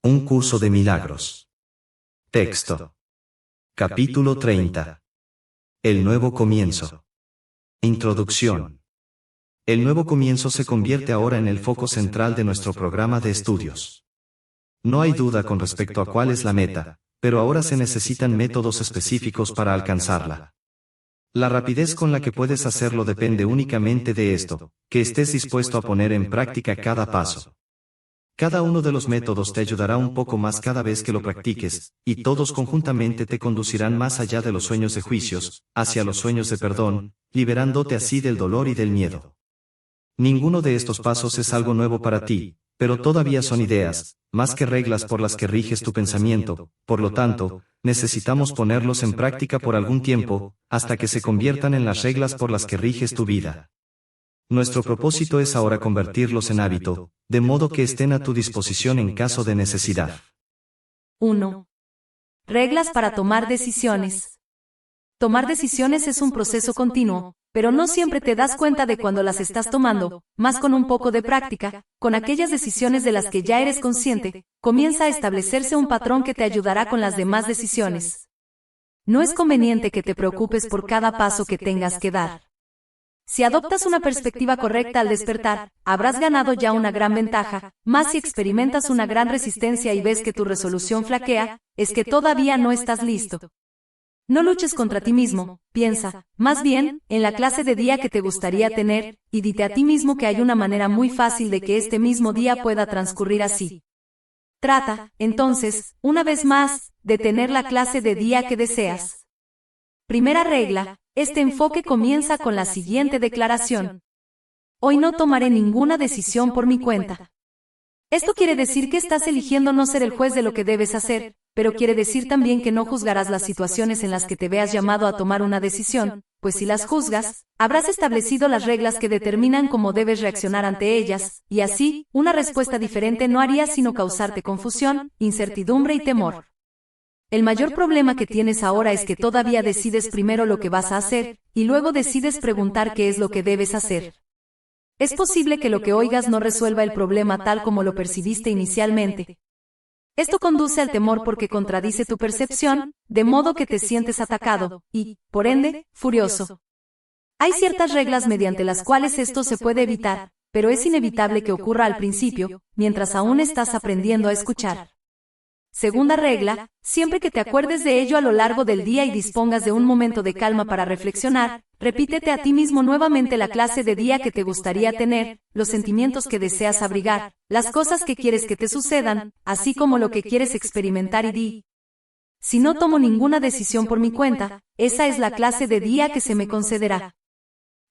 Un curso de milagros. Texto. Capítulo 30. El nuevo comienzo. Introducción. El nuevo comienzo se convierte ahora en el foco central de nuestro programa de estudios. No hay duda con respecto a cuál es la meta, pero ahora se necesitan métodos específicos para alcanzarla. La rapidez con la que puedes hacerlo depende únicamente de esto, que estés dispuesto a poner en práctica cada paso. Cada uno de los métodos te ayudará un poco más cada vez que lo practiques, y todos conjuntamente te conducirán más allá de los sueños de juicios, hacia los sueños de perdón, liberándote así del dolor y del miedo. Ninguno de estos pasos es algo nuevo para ti, pero todavía son ideas, más que reglas por las que riges tu pensamiento, por lo tanto, necesitamos ponerlos en práctica por algún tiempo, hasta que se conviertan en las reglas por las que riges tu vida. Nuestro propósito es ahora convertirlos en hábito, de modo que estén a tu disposición en caso de necesidad. 1. Reglas para tomar decisiones. Tomar decisiones es un proceso continuo, pero no siempre te das cuenta de cuando las estás tomando, más con un poco de práctica, con aquellas decisiones de las que ya eres consciente, comienza a establecerse un patrón que te ayudará con las demás decisiones. No es conveniente que te preocupes por cada paso que tengas que dar. Si adoptas una perspectiva correcta al despertar, habrás ganado ya una gran ventaja, más si experimentas una gran resistencia y ves que tu resolución flaquea, es que todavía no estás listo. No luches contra ti mismo, piensa, más bien, en la clase de día que te gustaría tener, y dite a ti mismo que hay una manera muy fácil de que este mismo día pueda transcurrir así. Trata, entonces, una vez más, de tener la clase de día que deseas. Primera regla. Este enfoque comienza con la siguiente declaración. Hoy no tomaré ninguna decisión por mi cuenta. Esto quiere decir que estás eligiendo no ser el juez de lo que debes hacer, pero quiere decir también que no juzgarás las situaciones en las que te veas llamado a tomar una decisión, pues si las juzgas, habrás establecido las reglas que determinan cómo debes reaccionar ante ellas, y así, una respuesta diferente no haría sino causarte confusión, incertidumbre y temor. El mayor problema que tienes ahora es que todavía decides primero lo que vas a hacer, y luego decides preguntar qué es lo que debes hacer. Es posible que lo que oigas no resuelva el problema tal como lo percibiste inicialmente. Esto conduce al temor porque contradice tu percepción, de modo que te sientes atacado, y, por ende, furioso. Hay ciertas reglas mediante las cuales esto se puede evitar, pero es inevitable que ocurra al principio, mientras aún estás aprendiendo a escuchar. Segunda regla, siempre que te acuerdes de ello a lo largo del día y dispongas de un momento de calma para reflexionar, repítete a ti mismo nuevamente la clase de día que te gustaría tener, los sentimientos que deseas abrigar, las cosas que quieres que te sucedan, así como lo que quieres experimentar y di. Si no tomo ninguna decisión por mi cuenta, esa es la clase de día que se me concederá.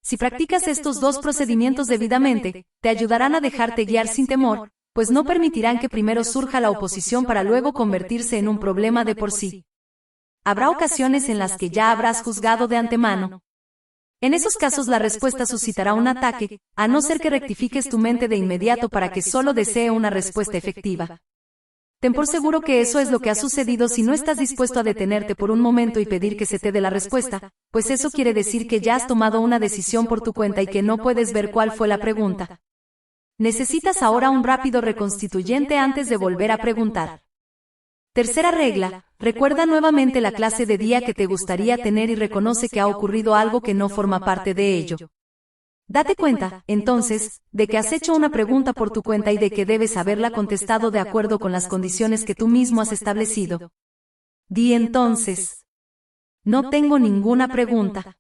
Si practicas estos dos procedimientos debidamente, te ayudarán a dejarte guiar sin temor, pues no permitirán que primero surja la oposición para luego convertirse en un problema de por sí. Habrá ocasiones en las que ya habrás juzgado de antemano. En esos casos la respuesta suscitará un ataque, a no ser que rectifiques tu mente de inmediato para que solo desee una respuesta efectiva. Ten por seguro que eso es lo que ha sucedido si no estás dispuesto a detenerte por un momento y pedir que se te dé la respuesta, pues eso quiere decir que ya has tomado una decisión por tu cuenta y que no puedes ver cuál fue la pregunta. Necesitas ahora un rápido reconstituyente antes de volver a preguntar. Tercera regla, recuerda nuevamente la clase de día que te gustaría tener y reconoce que ha ocurrido algo que no forma parte de ello. Date cuenta, entonces, de que has hecho una pregunta por tu cuenta y de que debes haberla contestado de acuerdo con las condiciones que tú mismo has establecido. Di entonces: no tengo ninguna pregunta.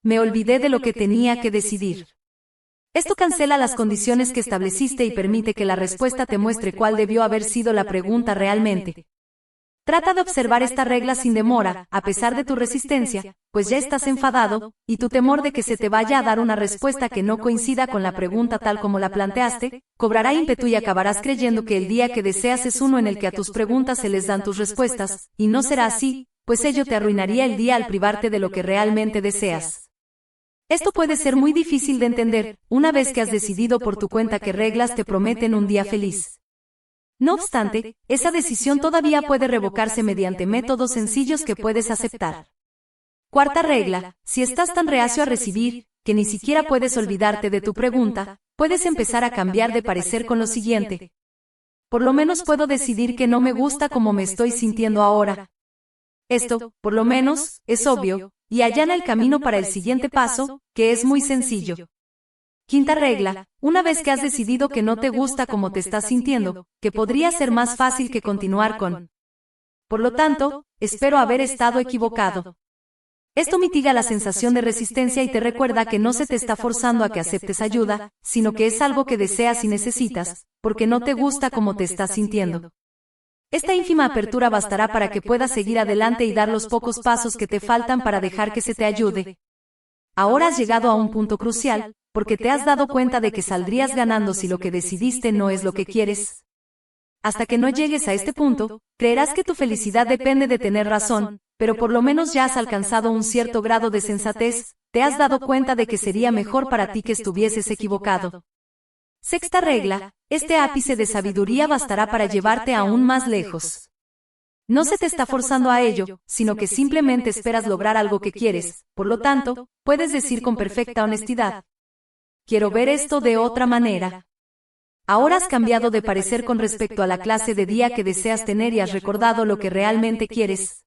Me olvidé de lo que tenía que decidir. Esto cancela las condiciones que estableciste y permite que la respuesta te muestre cuál debió haber sido la pregunta realmente. Trata de observar esta regla sin demora, a pesar de tu resistencia, pues ya estás enfadado, y tu temor de que se te vaya a dar una respuesta que no coincida con la pregunta tal como la planteaste, cobrará ímpetu y acabarás creyendo que el día que deseas es uno en el que a tus preguntas se les dan tus respuestas, y no será así, pues ello te arruinaría el día al privarte de lo que realmente deseas. Esto puede ser muy difícil de entender, una vez que has decidido por tu cuenta qué reglas te prometen un día feliz. No obstante, esa decisión todavía puede revocarse mediante métodos sencillos que puedes aceptar. Cuarta regla, si estás tan reacio a recibir, que ni siquiera puedes olvidarte de tu pregunta, puedes empezar a cambiar de parecer con lo siguiente. por lo menos puedo decidir que no me gusta como me estoy sintiendo ahora. Esto, por lo menos, es obvio, y allana el camino para el siguiente paso, que es muy sencillo. Quinta regla, una vez que has decidido que no te gusta cómo te estás sintiendo, que podría ser más fácil que continuar con. Por lo tanto, espero haber estado equivocado. Esto mitiga la sensación de resistencia y te recuerda que no se te está forzando a que aceptes ayuda, sino que es algo que deseas y necesitas, porque no te gusta cómo te estás sintiendo. Esta ínfima apertura bastará para que puedas seguir adelante y dar los pocos pasos que te faltan para dejar que se te ayude. Ahora has llegado a un punto crucial, porque te has dado cuenta de que saldrías ganando si lo que decidiste no es lo que quieres. Hasta que no llegues a este punto, creerás que tu felicidad depende de tener razón, pero por lo menos ya has alcanzado un cierto grado de sensatez, te has dado cuenta de que sería mejor para ti que estuvieses equivocado. Sexta regla, este ápice de sabiduría bastará para llevarte aún más lejos. No se te está forzando a ello, sino que simplemente esperas lograr algo que quieres, por lo tanto, puedes decir con perfecta honestidad: quiero ver esto de otra manera. Ahora has cambiado de parecer con respecto a la clase de día que deseas tener y has recordado lo que realmente quieres.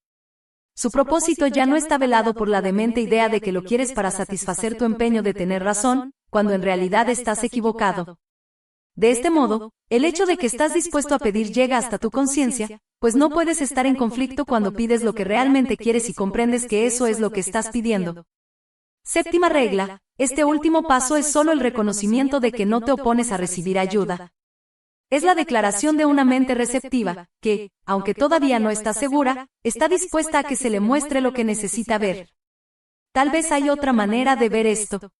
Su propósito ya no está velado por la demente idea de que lo quieres para satisfacer tu empeño de tener razón, cuando en realidad estás equivocado. De este modo, el hecho de que estás dispuesto a pedir llega hasta tu conciencia, pues no puedes estar en conflicto cuando pides lo que realmente quieres y comprendes que eso es lo que estás pidiendo. Séptima regla, este último paso es solo el reconocimiento de que no te opones a recibir ayuda. Es la declaración de una mente receptiva, que, aunque todavía no está segura, está dispuesta a que se le muestre lo que necesita ver. Tal vez hay otra manera de ver esto.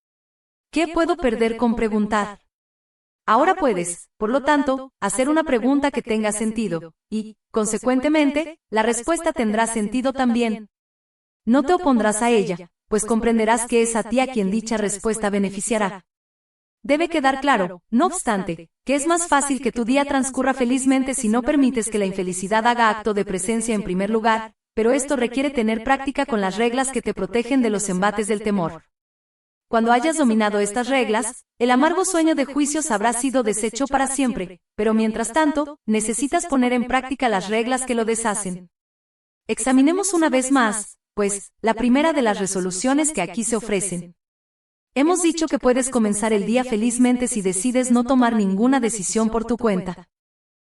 ¿Qué puedo perder con preguntar? Ahora puedes, por lo tanto, hacer una pregunta que tenga sentido, y, consecuentemente, la respuesta tendrá sentido también. No te opondrás a ella, pues comprenderás que es a ti a quien dicha respuesta beneficiará. Debe quedar claro, no obstante, que es más fácil que tu día transcurra felizmente si no permites que la infelicidad haga acto de presencia en primer lugar, pero esto requiere tener práctica con las reglas que te protegen de los embates del temor. Cuando hayas dominado estas reglas, el amargo sueño de juicios habrá sido deshecho para siempre, pero mientras tanto, necesitas poner en práctica las reglas que lo deshacen. Examinemos una vez más, pues, la primera de las resoluciones que aquí se ofrecen. Hemos dicho que puedes comenzar el día felizmente si decides no tomar ninguna decisión por tu cuenta.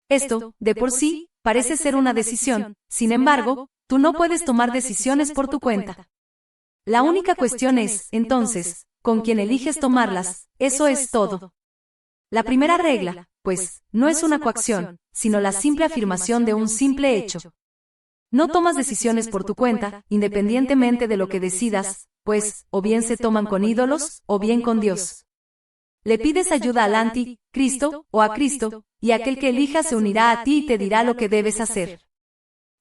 Esto, de por sí, parece ser una decisión, sin embargo, tú no puedes tomar decisiones por tu cuenta. La única cuestión es, entonces, con quién eliges tomarlas, eso es todo. La primera regla, pues, no es una coacción, sino la simple afirmación de un simple hecho. No tomas decisiones por tu cuenta, independientemente de lo que decidas, pues, o bien se toman con ídolos, o bien con Dios. Le pides ayuda al anti-Cristo, o a Cristo, y aquel que elijas se unirá a ti y te dirá lo que debes hacer.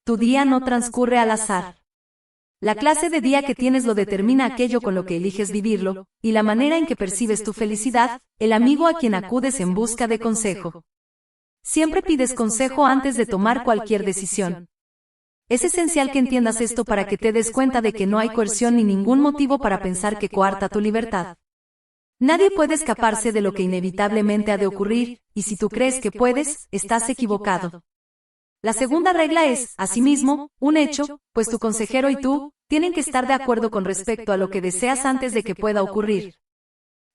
Tu día no transcurre al azar. La clase de día que tienes lo determina aquello con lo que eliges vivirlo, y la manera en que percibes tu felicidad, el amigo a quien acudes en busca de consejo. Siempre pides consejo antes de tomar cualquier decisión. Es esencial que entiendas esto para que te des cuenta de que no hay coerción ni ningún motivo para pensar que coarta tu libertad. Nadie puede escaparse de lo que inevitablemente ha de ocurrir, y si tú crees que puedes, estás equivocado. La segunda regla es, asimismo, un hecho, pues tu consejero y tú tienen que estar de acuerdo con respecto a lo que deseas antes de que pueda ocurrir.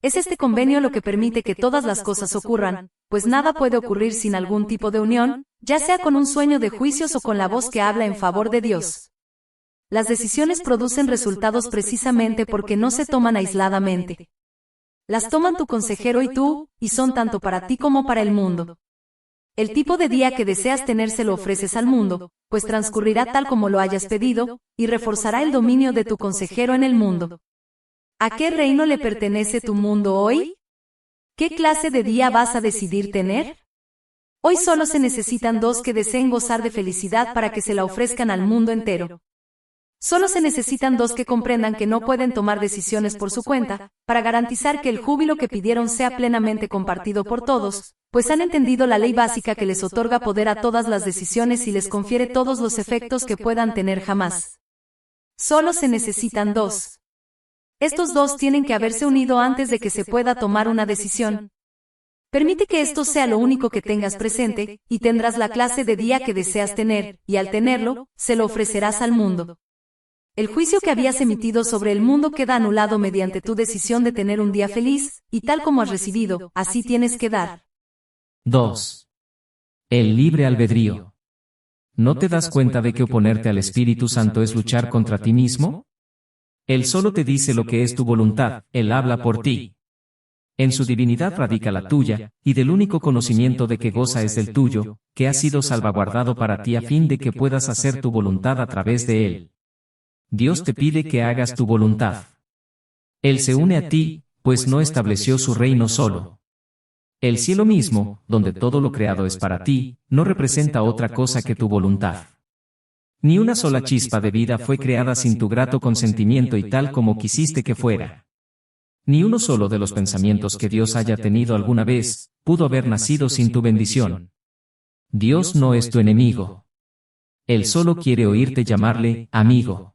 Es este convenio lo que permite que todas las cosas ocurran, pues nada puede ocurrir sin algún tipo de unión, ya sea con un sueño de juicios o con la voz que habla en favor de Dios. Las decisiones producen resultados precisamente porque no se toman aisladamente. Las toman tu consejero y tú, y son tanto para ti como para el mundo. El tipo de día que deseas tener se lo ofreces al mundo, pues transcurrirá tal como lo hayas pedido, y reforzará el dominio de tu consejero en el mundo. ¿A qué reino le pertenece tu mundo hoy? ¿Qué clase de día vas a decidir tener? Hoy solo se necesitan dos que deseen gozar de felicidad para que se la ofrezcan al mundo entero. Solo se necesitan dos que comprendan que no pueden tomar decisiones por su cuenta, para garantizar que el júbilo que pidieron sea plenamente compartido por todos, pues han entendido la ley básica que les otorga poder a todas las decisiones y les confiere todos los efectos que puedan tener jamás. Solo se necesitan dos. Estos dos tienen que haberse unido antes de que se pueda tomar una decisión. Permite que esto sea lo único que tengas presente, y tendrás la clase de día que deseas tener, y al tenerlo, se lo ofrecerás al mundo. El juicio que habías emitido sobre el mundo queda anulado mediante tu decisión de tener un día feliz, y tal como has recibido, así tienes que dar. 2. El libre albedrío. ¿No te das cuenta de que oponerte al Espíritu Santo es luchar contra ti mismo? Él solo te dice lo que es tu voluntad, Él habla por ti. En su divinidad radica la tuya, y del único conocimiento de que goza es del tuyo, que ha sido salvaguardado para ti a fin de que puedas hacer tu voluntad a través de Él. Dios te pide que hagas tu voluntad. Él se une a ti, pues no estableció su reino solo. El cielo mismo, donde todo lo creado es para ti, no representa otra cosa que tu voluntad. Ni una sola chispa de vida fue creada sin tu grato consentimiento y tal como quisiste que fuera. Ni uno solo de los pensamientos que Dios haya tenido alguna vez, pudo haber nacido sin tu bendición. Dios no es tu enemigo. Él solo quiere oírte llamarle amigo.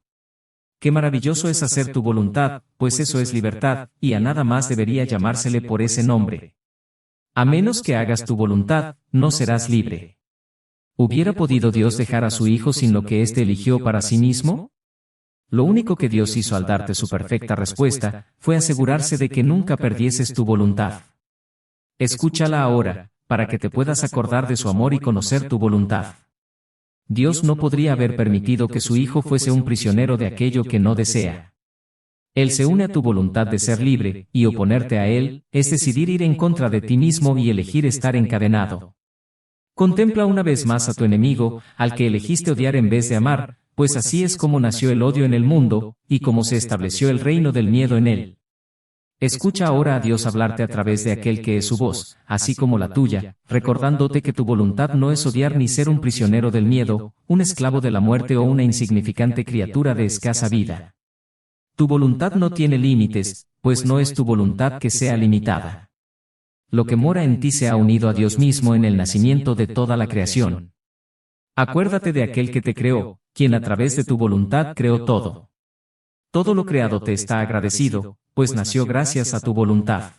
Qué maravilloso es hacer tu voluntad, pues eso es libertad, y a nada más debería llamársele por ese nombre. A menos que hagas tu voluntad, no serás libre. ¿Hubiera podido Dios dejar a su Hijo sin lo que éste eligió para sí mismo? Lo único que Dios hizo al darte su perfecta respuesta, fue asegurarse de que nunca perdieses tu voluntad. Escúchala ahora, para que te puedas acordar de su amor y conocer tu voluntad. Dios no podría haber permitido que su Hijo fuese un prisionero de aquello que no desea. Él se une a tu voluntad de ser libre, y oponerte a Él, es decidir ir en contra de ti mismo y elegir estar encadenado. Contempla una vez más a tu enemigo, al que elegiste odiar en vez de amar, pues así es como nació el odio en el mundo, y como se estableció el reino del miedo en él. Escucha ahora a Dios hablarte a través de aquel que es su voz, así como la tuya, recordándote que tu voluntad no es odiar ni ser un prisionero del miedo, un esclavo de la muerte o una insignificante criatura de escasa vida. Tu voluntad no tiene límites, pues no es tu voluntad que sea limitada. Lo que mora en ti se ha unido a Dios mismo en el nacimiento de toda la creación. Acuérdate de aquel que te creó, quien a través de tu voluntad creó todo. Todo lo creado te está agradecido, pues nació gracias a tu voluntad.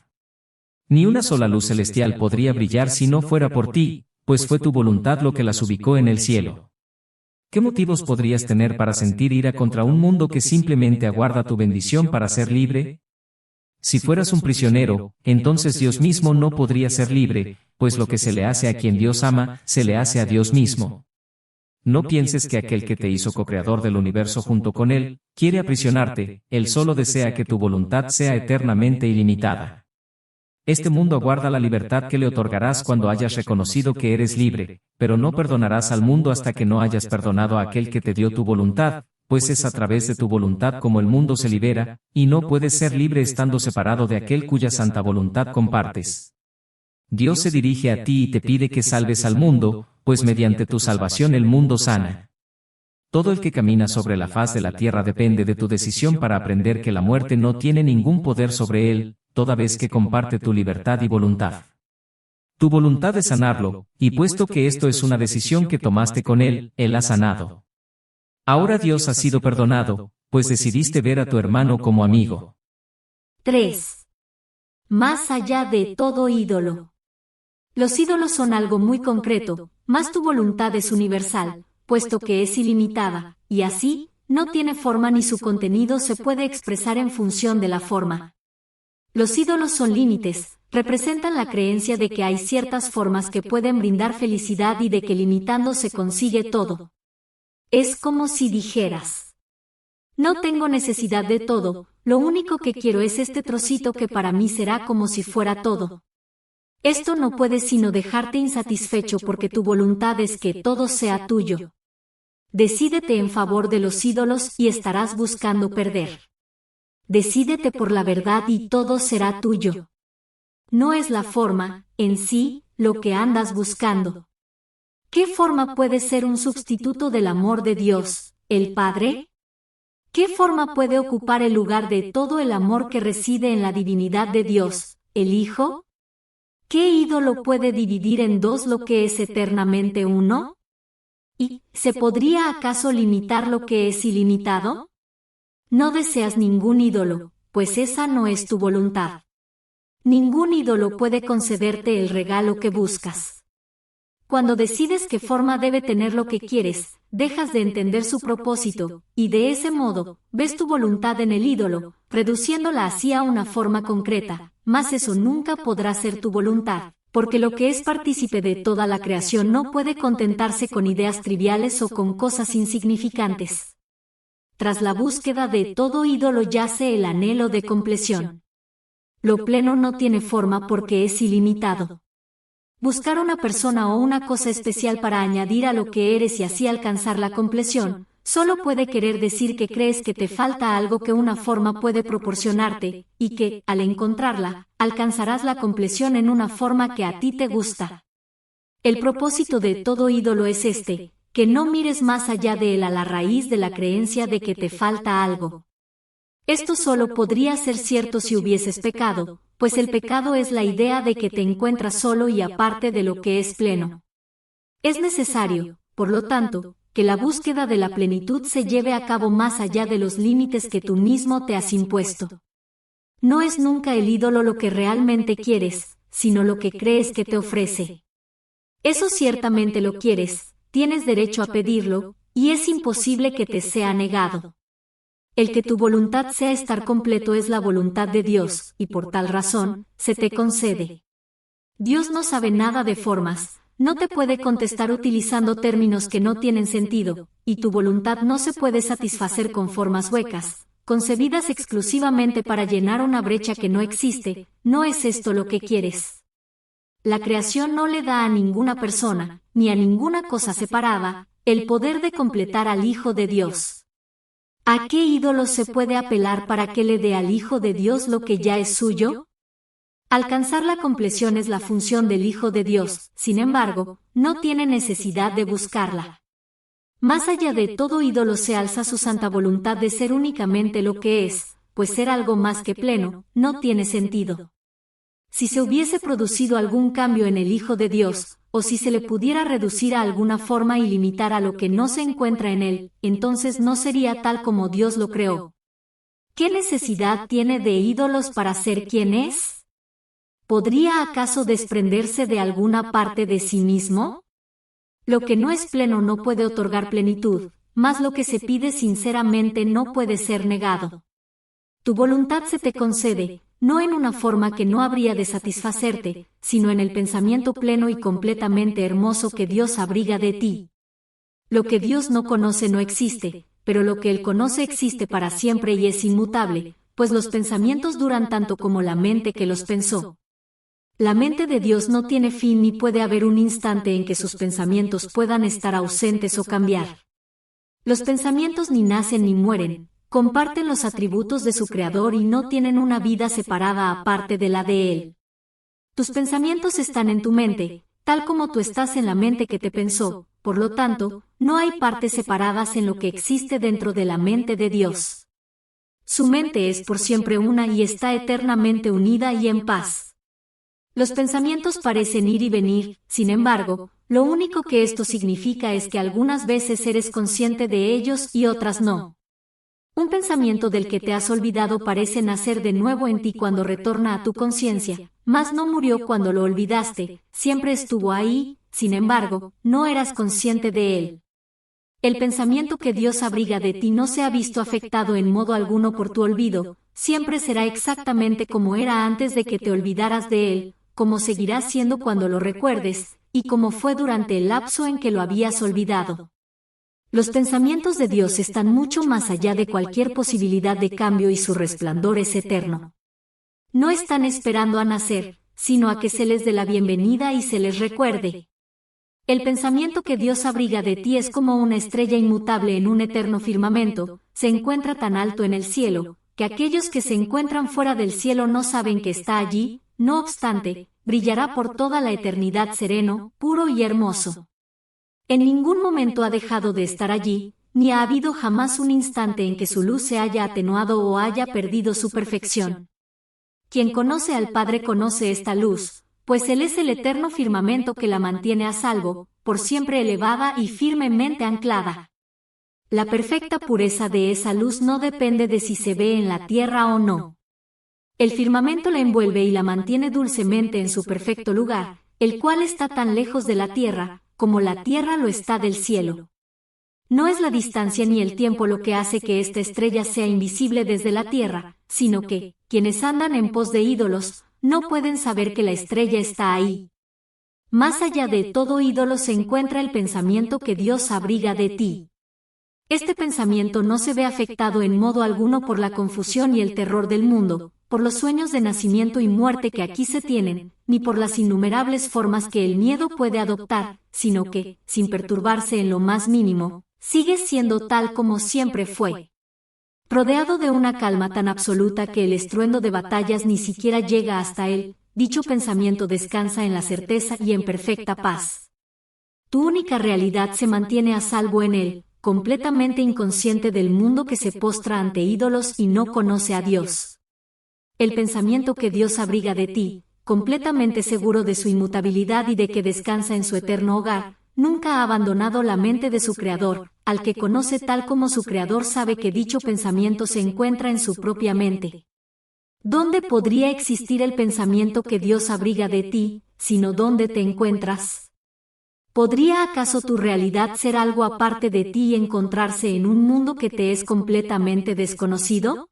Ni una sola luz celestial podría brillar si no fuera por ti, pues fue tu voluntad lo que las ubicó en el cielo. ¿Qué motivos podrías tener para sentir ira contra un mundo que simplemente aguarda tu bendición para ser libre? Si fueras un prisionero, entonces Dios mismo no podría ser libre, pues lo que se le hace a quien Dios ama, se le hace a Dios mismo. No pienses que aquel que te hizo co-creador del universo junto con Él, quiere aprisionarte, Él solo desea que tu voluntad sea eternamente ilimitada. Este mundo aguarda la libertad que le otorgarás cuando hayas reconocido que eres libre, pero no perdonarás al mundo hasta que no hayas perdonado a aquel que te dio tu voluntad, pues es a través de tu voluntad como el mundo se libera, y no puedes ser libre estando separado de aquel cuya santa voluntad compartes. Dios se dirige a ti y te pide que salves al mundo, pues mediante tu salvación el mundo sana. Todo el que camina sobre la faz de la tierra depende de tu decisión para aprender que la muerte no tiene ningún poder sobre él, toda vez que comparte tu libertad y voluntad. Tu voluntad es sanarlo, y puesto que esto es una decisión que tomaste con él, él ha sanado. Ahora Dios ha sido perdonado, pues decidiste ver a tu hermano como amigo. 3. Más allá de todo ídolo. Los ídolos son algo muy concreto, mas tu voluntad es universal, puesto que es ilimitada, y así, no tiene forma ni su contenido se puede expresar en función de la forma. Los ídolos son límites, representan la creencia de que hay ciertas formas que pueden brindar felicidad y de que limitando se consigue todo. Es como si dijeras: no tengo necesidad de todo, lo único que quiero es este trocito que para mí será como si fuera todo. Esto no puede sino dejarte insatisfecho porque tu voluntad es que todo sea tuyo. Decídete en favor de los ídolos y estarás buscando perder. Decídete por la verdad y todo será tuyo. No es la forma, en sí, lo que andas buscando. ¿Qué forma puede ser un sustituto del amor de Dios, el Padre? ¿Qué forma puede ocupar el lugar de todo el amor que reside en la divinidad de Dios, el Hijo? ¿Qué ídolo puede dividir en dos lo que es eternamente uno? ¿Y se podría acaso limitar lo que es ilimitado? No deseas ningún ídolo, pues esa no es tu voluntad. Ningún ídolo puede concederte el regalo que buscas. Cuando decides qué forma debe tener lo que quieres, dejas de entender su propósito, y de ese modo, ves tu voluntad en el ídolo, reduciéndola así a una forma concreta, mas eso nunca podrá ser tu voluntad, porque lo que es partícipe de toda la creación no puede contentarse con ideas triviales o con cosas insignificantes. Tras la búsqueda de todo ídolo yace el anhelo de compleción. Lo pleno no tiene forma porque es ilimitado. Buscar una persona o una cosa especial para añadir a lo que eres y así alcanzar la compleción, solo puede querer decir que crees que te falta algo que una forma puede proporcionarte, y que, al encontrarla, alcanzarás la compleción en una forma que a ti te gusta. El propósito de todo ídolo es este, que no mires más allá de él a la raíz de la creencia de que te falta algo. Esto solo podría ser cierto si hubieses pecado, pues el pecado es la idea de que te encuentras solo y aparte de lo que es pleno. Es necesario, por lo tanto, que la búsqueda de la plenitud se lleve a cabo más allá de los límites que tú mismo te has impuesto. No es nunca el ídolo lo que realmente quieres, sino lo que crees que te ofrece. Eso ciertamente lo quieres, tienes derecho a pedirlo, y es imposible que te sea negado. El que tu voluntad sea estar completo es la voluntad de Dios, y por tal razón, se te concede. Dios no sabe nada de formas, no te puede contestar utilizando términos que no tienen sentido, y tu voluntad no se puede satisfacer con formas huecas, concebidas exclusivamente para llenar una brecha que no existe. ¿No es esto lo que quieres? La creación no le da a ninguna persona, ni a ninguna cosa separada, el poder de completar al Hijo de Dios. ¿A qué ídolo se puede apelar para que le dé al Hijo de Dios lo que ya es suyo? Alcanzar la compleción es la función del Hijo de Dios, sin embargo, no tiene necesidad de buscarla. Más allá de todo ídolo se alza su santa voluntad de ser únicamente lo que es, pues ser algo más que pleno, no tiene sentido. Si se hubiese producido algún cambio en el Hijo de Dios, o si se le pudiera reducir a alguna forma y limitar a lo que no se encuentra en él, entonces no sería tal como Dios lo creó. ¿Qué necesidad tiene de ídolos para ser quien es? ¿Podría acaso desprenderse de alguna parte de sí mismo? Lo que no es pleno no puede otorgar plenitud, mas lo que se pide sinceramente no puede ser negado. Tu voluntad se te concede, no en una forma que no habría de satisfacerte, sino en el pensamiento pleno y completamente hermoso que Dios abriga de ti. Lo que Dios no conoce no existe, pero lo que Él conoce existe para siempre y es inmutable, pues los pensamientos duran tanto como la mente que los pensó. La mente de Dios no tiene fin ni puede haber un instante en que sus pensamientos puedan estar ausentes o cambiar. Los pensamientos ni nacen ni mueren, comparten los atributos de su Creador y no tienen una vida separada aparte de la de Él. Tus pensamientos están en tu mente, tal como tú estás en la mente que te pensó, por lo tanto, no hay partes separadas en lo que existe dentro de la mente de Dios. Su mente es por siempre una y está eternamente unida y en paz. Los pensamientos parecen ir y venir, sin embargo, lo único que esto significa es que algunas veces eres consciente de ellos y otras no. Un pensamiento del que te has olvidado parece nacer de nuevo en ti cuando retorna a tu conciencia, mas no murió cuando lo olvidaste, siempre estuvo ahí, sin embargo, no eras consciente de él. El pensamiento que Dios abriga de ti no se ha visto afectado en modo alguno por tu olvido, siempre será exactamente como era antes de que te olvidaras de él, como seguirá siendo cuando lo recuerdes, y como fue durante el lapso en que lo habías olvidado. Los pensamientos de Dios están mucho más allá de cualquier posibilidad de cambio y su resplandor es eterno. No están esperando a nacer, sino a que se les dé la bienvenida y se les recuerde. El pensamiento que Dios abriga de ti es como una estrella inmutable en un eterno firmamento, se encuentra tan alto en el cielo, que aquellos que se encuentran fuera del cielo no saben que está allí, no obstante, brillará por toda la eternidad sereno, puro y hermoso. En ningún momento ha dejado de estar allí, ni ha habido jamás un instante en que su luz se haya atenuado o haya perdido su perfección. Quien conoce al Padre conoce esta luz, pues Él es el eterno firmamento que la mantiene a salvo, por siempre elevada y firmemente anclada. La perfecta pureza de esa luz no depende de si se ve en la tierra o no. El firmamento la envuelve y la mantiene dulcemente en su perfecto lugar, el cual está tan lejos de la tierra, como la tierra lo está del cielo. No es la distancia ni el tiempo lo que hace que esta estrella sea invisible desde la tierra, sino que, quienes andan en pos de ídolos, no pueden saber que la estrella está ahí. Más allá de todo ídolo se encuentra el pensamiento que Dios abriga de ti. Este pensamiento no se ve afectado en modo alguno por la confusión y el terror del mundo, por los sueños de nacimiento y muerte que aquí se tienen, ni por las innumerables formas que el miedo puede adoptar, sino que, sin perturbarse en lo más mínimo, sigue siendo tal como siempre fue. Rodeado de una calma tan absoluta que el estruendo de batallas ni siquiera llega hasta él, dicho pensamiento descansa en la certeza y en perfecta paz. Tu única realidad se mantiene a salvo en él, completamente inconsciente del mundo que se postra ante ídolos y no conoce a Dios. El pensamiento que Dios abriga de ti, completamente seguro de su inmutabilidad y de que descansa en su eterno hogar, nunca ha abandonado la mente de su Creador, al que conoce tal como su Creador sabe que dicho pensamiento se encuentra en su propia mente. ¿Dónde podría existir el pensamiento que Dios abriga de ti, sino dónde te encuentras? ¿Podría acaso tu realidad ser algo aparte de ti y encontrarse en un mundo que te es completamente desconocido?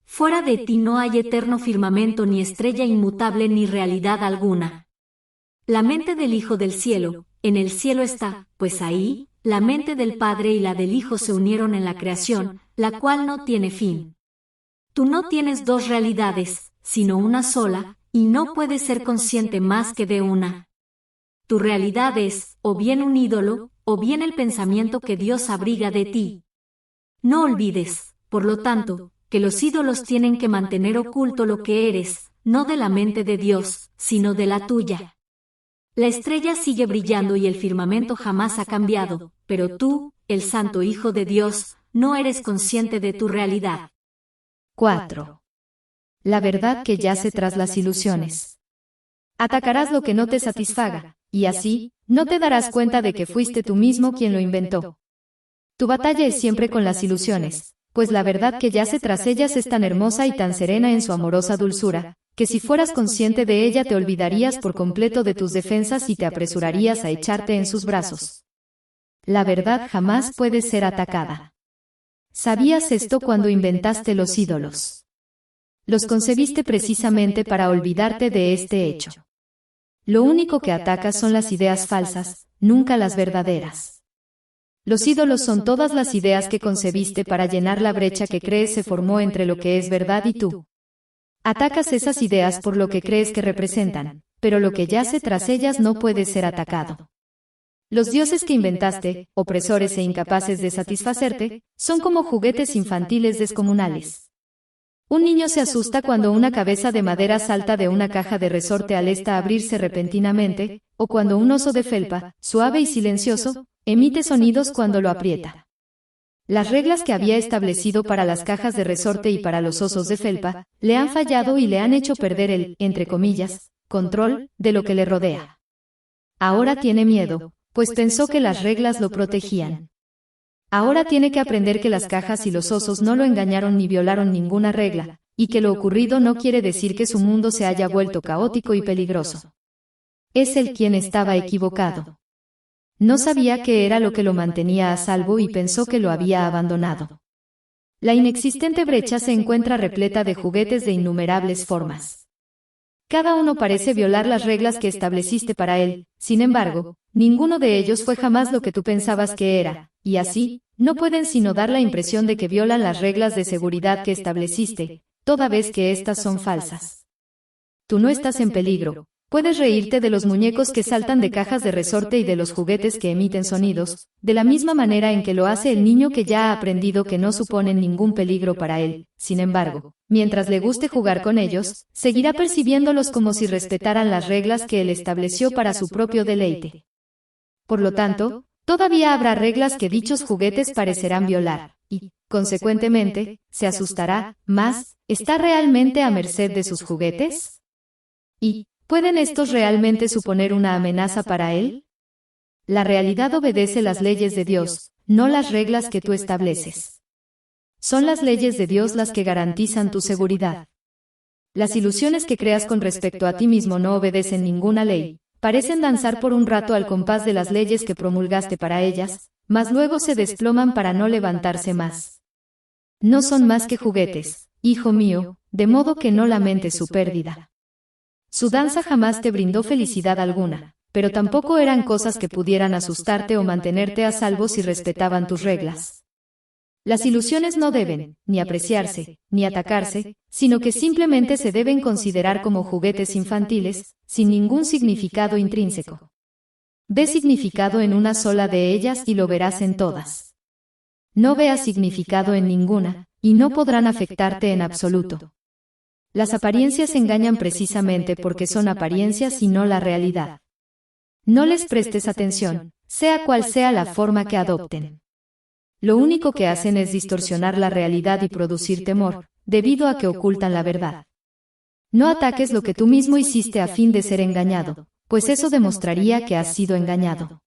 Fuera de ti no hay eterno firmamento ni estrella inmutable ni realidad alguna. La mente del Hijo del cielo, en el cielo está, pues ahí, la mente del Padre y la del Hijo se unieron en la creación, la cual no tiene fin. Tú no tienes dos realidades, sino una sola, y no puedes ser consciente más que de una. Tu realidad es, o bien un ídolo, o bien el pensamiento que Dios abriga de ti. No olvides, por lo tanto, que los ídolos tienen que mantener oculto lo que eres, no de la mente de Dios, sino de la tuya. La estrella sigue brillando y el firmamento jamás ha cambiado, pero tú, el Santo Hijo de Dios, no eres consciente de tu realidad. 4. La verdad que yace tras las ilusiones. Atacarás lo que no te satisfaga, y así, no te darás cuenta de que fuiste tú mismo quien lo inventó. Tu batalla es siempre con las ilusiones, pues la verdad que yace tras ellas es tan hermosa y tan serena en su amorosa dulzura, que si fueras consciente de ella te olvidarías por completo de tus defensas y te apresurarías a echarte en sus brazos. La verdad jamás puede ser atacada. ¿Sabías esto cuando inventaste los ídolos? Los concebiste precisamente para olvidarte de este hecho. Lo único que atacas son las ideas falsas, nunca las verdaderas. Los ídolos son todas las ideas que concebiste para llenar la brecha que crees se formó entre lo que es verdad y tú. Atacas esas ideas por lo que crees que representan, pero lo que yace tras ellas no puede ser atacado. Los dioses que inventaste, opresores e incapaces de satisfacerte, son como juguetes infantiles descomunales. Un niño se asusta cuando una cabeza de madera salta de una caja de resorte al abrirse repentinamente, o cuando un oso de felpa, suave y silencioso, emite sonidos cuando lo aprieta. Las reglas que había establecido para las cajas de resorte y para los osos de felpa, le han fallado y le han hecho perder el, entre comillas, control de lo que le rodea. Ahora tiene miedo, pues pensó que las reglas lo protegían. Ahora tiene que aprender que las cajas y los osos no lo engañaron ni violaron ninguna regla, y que lo ocurrido no quiere decir que su mundo se haya vuelto caótico y peligroso. Es él quien estaba equivocado. No sabía qué era lo que lo mantenía a salvo y pensó que lo había abandonado. La inexistente brecha se encuentra repleta de juguetes de innumerables formas. Cada uno parece violar las reglas que estableciste para él, sin embargo, ninguno de ellos fue jamás lo que tú pensabas que era, y así, no pueden sino dar la impresión de que violan las reglas de seguridad que estableciste, toda vez que éstas son falsas. Tú no estás en peligro. Puedes reírte de los muñecos que saltan de cajas de resorte y de los juguetes que emiten sonidos, de la misma manera en que lo hace el niño que ya ha aprendido que no suponen ningún peligro para él. Sin embargo, mientras le guste jugar con ellos, seguirá percibiéndolos como si respetaran las reglas que él estableció para su propio deleite. Por lo tanto, todavía habrá reglas que dichos juguetes parecerán violar, y, consecuentemente, se asustará, más, ¿está realmente a merced de sus juguetes? Y, ¿pueden estos realmente suponer una amenaza para él? La realidad obedece las leyes de Dios, no las reglas que tú estableces. Son las leyes de Dios las que garantizan tu seguridad. Las ilusiones que creas con respecto a ti mismo no obedecen ninguna ley, parecen danzar por un rato al compás de las leyes que promulgaste para ellas, mas luego se desploman para no levantarse más. No son más que juguetes, hijo mío, de modo que no lamentes su pérdida. Su danza jamás te brindó felicidad alguna, pero tampoco eran cosas que pudieran asustarte o mantenerte a salvo si respetaban tus reglas. Las ilusiones no deben, ni apreciarse, ni atacarse, sino que simplemente se deben considerar como juguetes infantiles, sin ningún significado intrínseco. Ve significado en una sola de ellas y lo verás en todas. No veas significado en ninguna, y no podrán afectarte en absoluto. Las apariencias engañan precisamente porque son apariencias y no la realidad. No les prestes atención, sea cual sea la forma que adopten. Lo único que hacen es distorsionar la realidad y producir temor, debido a que ocultan la verdad. No ataques lo que tú mismo hiciste a fin de ser engañado, pues eso demostraría que has sido engañado.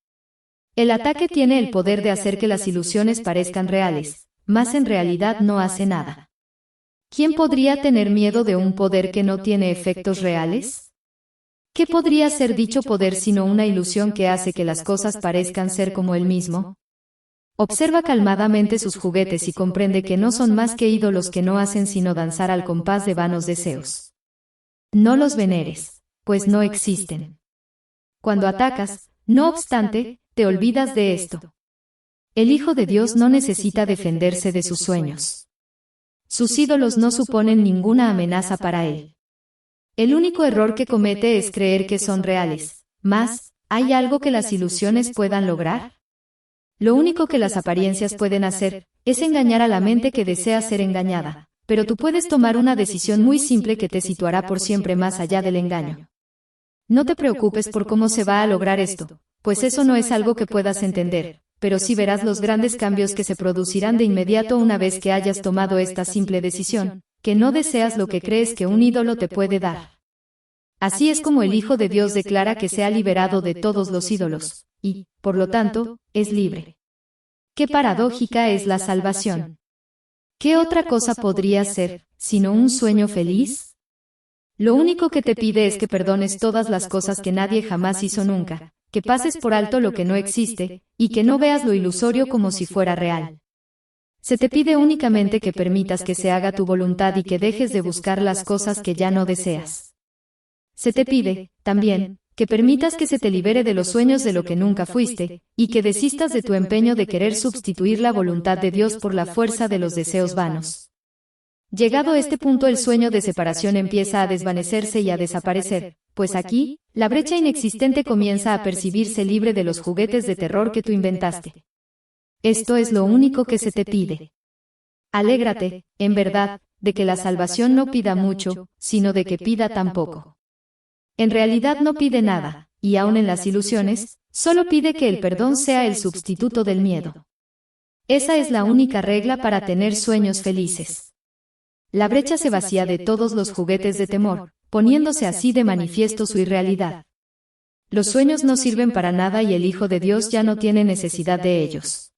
El ataque tiene el poder de hacer que las ilusiones parezcan reales, mas en realidad no hace nada. ¿Quién podría tener miedo de un poder que no tiene efectos reales? ¿Qué podría ser dicho poder sino una ilusión que hace que las cosas parezcan ser como él mismo? Observa calmadamente sus juguetes y comprende que no son más que ídolos que no hacen sino danzar al compás de vanos deseos. No los veneres, pues no existen. Cuando atacas, no obstante, te olvidas de esto. El Hijo de Dios no necesita defenderse de sus sueños. Sus ídolos no suponen ninguna amenaza para él. El único error que comete es creer que son reales, mas, ¿hay algo que las ilusiones puedan lograr? Lo único que las apariencias pueden hacer, es engañar a la mente que desea ser engañada, pero tú puedes tomar una decisión muy simple que te situará por siempre más allá del engaño. No te preocupes por cómo se va a lograr esto, pues eso no es algo que puedas entender, pero sí verás los grandes cambios que se producirán de inmediato una vez que hayas tomado esta simple decisión, que no deseas lo que crees que un ídolo te puede dar. Así es como el Hijo de Dios declara que se ha liberado de todos los ídolos, y, por lo tanto, es libre. Qué paradójica es la salvación. ¿Qué otra cosa podría ser, sino un sueño feliz? Lo único que te pide es que perdones todas las cosas que nadie jamás hizo nunca, que pases por alto lo que no existe, y que no veas lo ilusorio como si fuera real. Se te pide únicamente que permitas que se haga tu voluntad y que dejes de buscar las cosas que ya no deseas. Se te pide, también, que permitas que se te libere de los sueños de lo que nunca fuiste, y que desistas de tu empeño de querer sustituir la voluntad de Dios por la fuerza de los deseos vanos. Llegado a este punto el sueño de separación empieza a desvanecerse y a desaparecer, pues aquí, la brecha inexistente comienza a percibirse libre de los juguetes de terror que tú inventaste. Esto es lo único que se te pide. Alégrate, en verdad, de que la salvación no pida mucho, sino de que pida tan poco. En realidad no pide nada, y aun en las ilusiones, solo pide que el perdón sea el sustituto del miedo. Esa es la única regla para tener sueños felices. La brecha se vacía de todos los juguetes de temor, poniéndose así de manifiesto su irrealidad. Los sueños no sirven para nada y el Hijo de Dios ya no tiene necesidad de ellos.